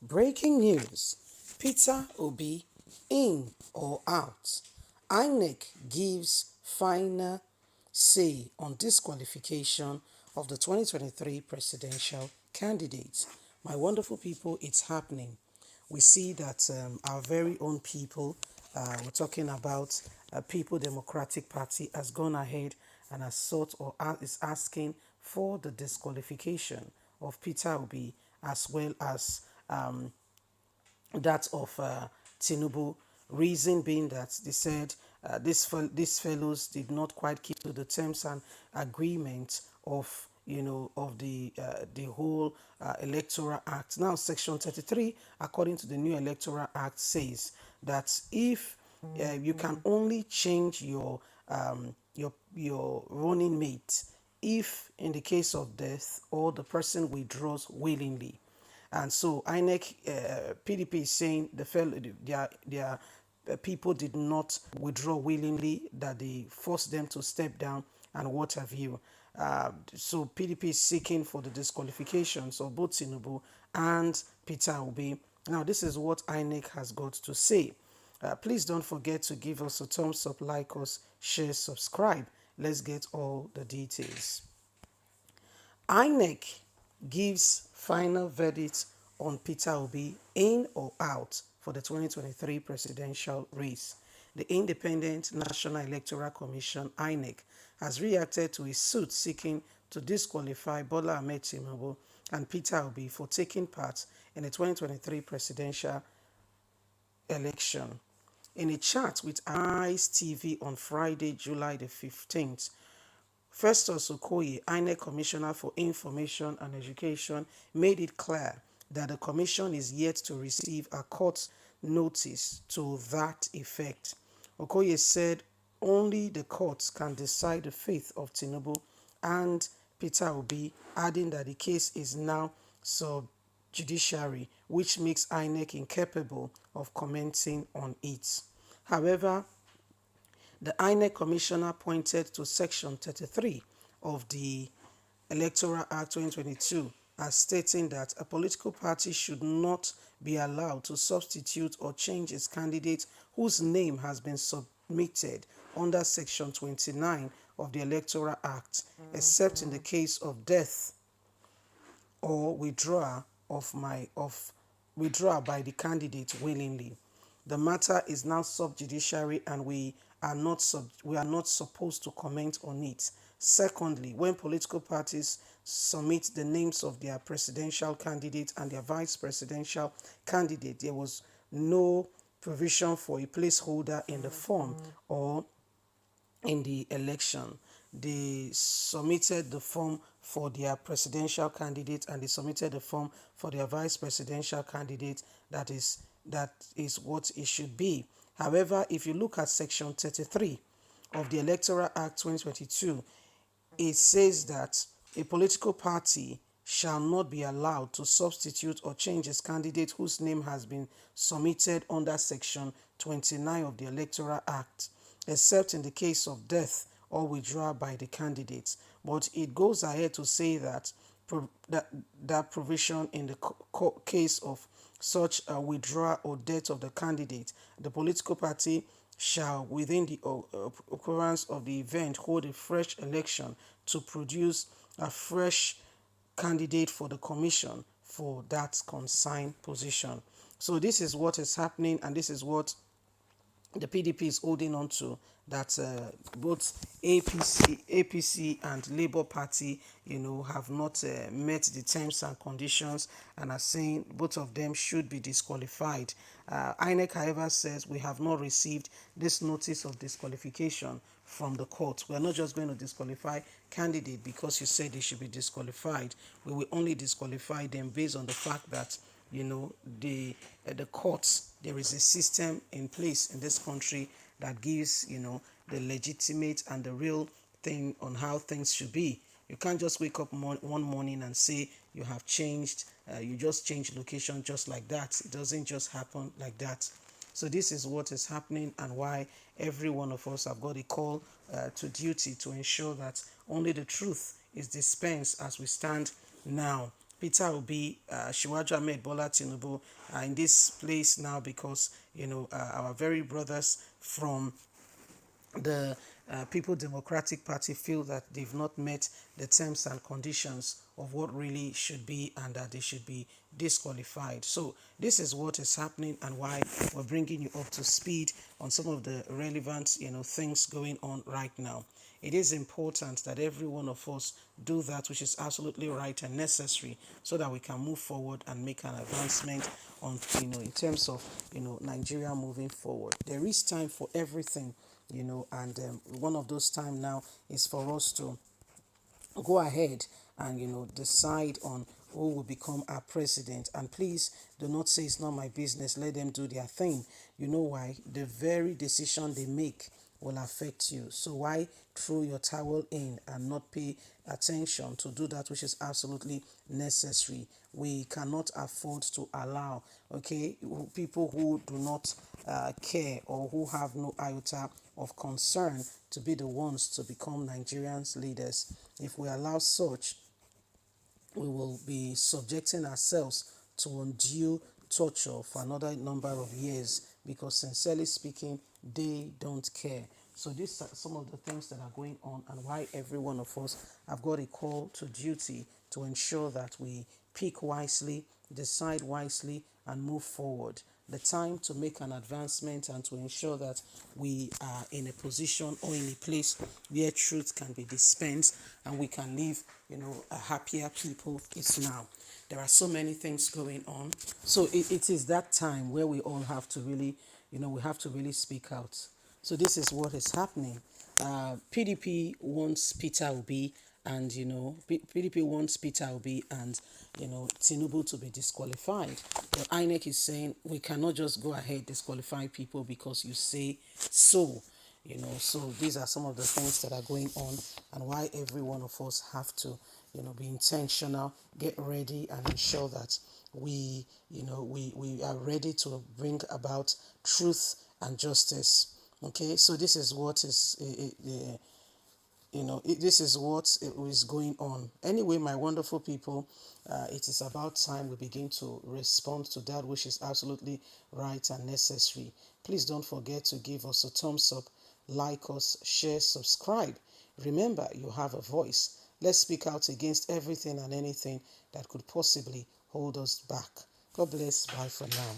Breaking news: Peter Obi in or out? Inec gives final say on disqualification of the 2023 presidential candidates. My wonderful people, it's happening. We see that our very own people, we're talking about People Democratic Party, has gone ahead and has sought or is asking for the disqualification of Peter Obi, as well as that of Tinubu. Reason being that they said these fellows did not quite keep to the terms and agreement of the whole electoral act. Now, Section 33, according to the new electoral act, says that if you can only change your running mate if in the case of death or the person withdraws willingly. And so INEC, PDP is saying their people did not withdraw willingly, that they forced them to step down and what have you. So PDP is seeking for the disqualifications of both Tinubu and Peter Obi. Now, this is what INEC has got to say. Please don't forget to give us a thumbs up, like us, share, subscribe. Let's get all the details. INEC gives final verdict on Peter Obi in or out for the 2023 presidential race. The Independent National Electoral Commission, INEC, has reacted to a suit seeking to disqualify Bola Ahmed Tinubu and Peter Obi for taking part in the 2023 presidential election. In a chat with ICE TV on Friday, July the 15th, Festus Okoye, INEC Commissioner for Information and Education, made it clear that the Commission is yet to receive a court notice to that effect. Okoye said only the courts can decide the fate of Tinubu and Peter Obi, adding that the case is now sub-judiciary, which makes INEC incapable of commenting on it. However, the INEC Commissioner pointed to Section 33 of the Electoral Act 2022 as stating that a political party should not be allowed to substitute or change its candidate whose name has been submitted under Section 29 of the Electoral Act, except in the case of death or withdrawal by the candidate willingly. The matter is now sub-judiciary and we are not supposed to comment on it. Secondly, when political parties submit the names of their presidential candidate and their vice presidential candidate, there was no provision for a placeholder in the form or in the election. They submitted the form for their presidential candidate and they submitted the form for their vice presidential candidate. That is what it should be. However, if you look at Section 33 of the Electoral Act 2022, it says that a political party shall not be allowed to substitute or change its candidate whose name has been submitted under Section 29 of the Electoral Act, except in the case of death or withdrawal by the candidates. But it goes ahead to say that that provision in the case of such a withdrawal or death of the candidate, the political party shall, within the occurrence of the event, hold a fresh election to produce a fresh candidate for the commission for that consigned position. So this is what is happening, and this is what the PDP is holding on to, that both APC and Labour Party, have not met the terms and conditions and are saying both of them should be disqualified. INEC, however, says we have not received this notice of disqualification from the court. We are not just going to disqualify candidate because you said they should be disqualified. We will only disqualify them based on the fact that the courts, there is a system in place in this country that gives the legitimate and the real thing on how things should be. You can't just wake up one morning and say you have changed, you just change location just like that. It doesn't just happen like that. So this is what is happening and why every one of us have got a call to duty to ensure that only the truth is dispensed as we stand now. Peter Obi, Shiwaju Ahmed Bola Tinubu are in this place now because, our very brothers from the People Democratic Party feel that they've not met the terms and conditions of what really should be, and that they should be disqualified. So this is what is happening and why we're bringing you up to speed on some of the relevant, things going on right now. It is important that every one of us do that which is absolutely right and necessary so that we can move forward and make an advancement on, in terms of, Nigeria moving forward. There is time for everything, and one of those time now is for us to go ahead and decide on who will become our president. And please do not say it's not my business, let them do their thing. You know why? The very decision they make will affect you. So why throw your towel in and not pay attention to do that which is absolutely necessary? We cannot afford to allow, okay, people who do not care or who have no iota of concern to be the ones to become Nigerians leaders. If we allow such, we will be subjecting ourselves to undue torture for another number of years, because sincerely speaking, they don't care. So these are some of the things that are going on, and why every one of us have got a call to duty to ensure that we pick wisely, decide wisely, and move forward. The time to make an advancement and to ensure that we are in a position or in a place where truth can be dispensed and we can live, a happier people is now. There are so many things going on. So it is that time where we all have to really, we have to really speak out. So this is what is happening. PDP wants Peter Obi and, PDP wants Peter Obi and, Tinubu to be disqualified. The Inec is saying we cannot just go ahead disqualify people because you say so. So these are some of the things that are going on, and why every one of us have to, be intentional, get ready, and ensure that we are ready to bring about truth and justice. Okay, so this is what is this is what is going on. Anyway, my wonderful people, it is about time we begin to respond to that which is absolutely right and necessary. Please don't forget to give us a thumbs up, like us, share, subscribe. Remember, you have a voice. Let's speak out against everything and anything that could possibly hold us back. God bless. Bye for now.